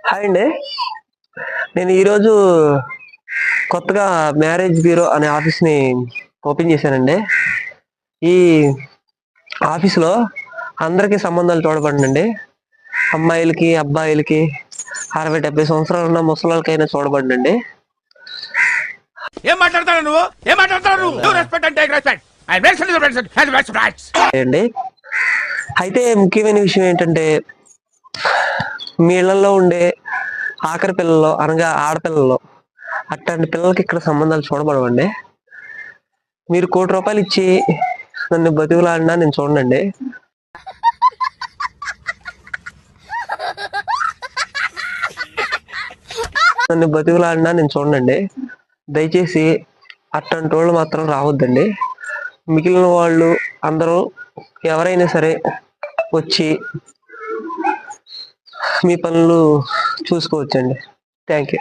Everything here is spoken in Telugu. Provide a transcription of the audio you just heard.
హాయ్ అండి. నేను ఈరోజు కొత్తగా మ్యారేజ్ బ్యూరో అనే ఆఫీస్ని ఓపెన్ చేశానండి. ఈ ఆఫీస్లో అందరికీ సంబంధాలు చూడబడనండి. అమ్మాయిలకి, అబ్బాయిలకి, 60-70 సంవత్సరాలు ఉన్న ముసలాళ్ళకైనా చూడబడనండి. ఏం మాట్లాడతావు నువ్వు? ఏం మాట్లాడతావు నువ్వు? You respect and take respect. I respect. అండి, అయితే ముఖ్యమైన విషయం ఏంటంటే, మీ ఇళ్లలో ఉండే ఆఖరి పిల్లలు అనగా ఆడపిల్లలు, అట్లాంటి పిల్లలకి ఇక్కడ సంబంధాలు చూడబడవండి. మీరు ₹1,00,00,000 ఇచ్చి నన్ను బతిమలాడినా నేను చూడనండి. దయచేసి అట్లాంటోళ్ళు మాత్రం రావద్దండి. మిగిలిన వాళ్ళు అందరూ ఎవరైనా సరే వచ్చి మీ పనులు చూసుకోవచ్చండి. Thank you.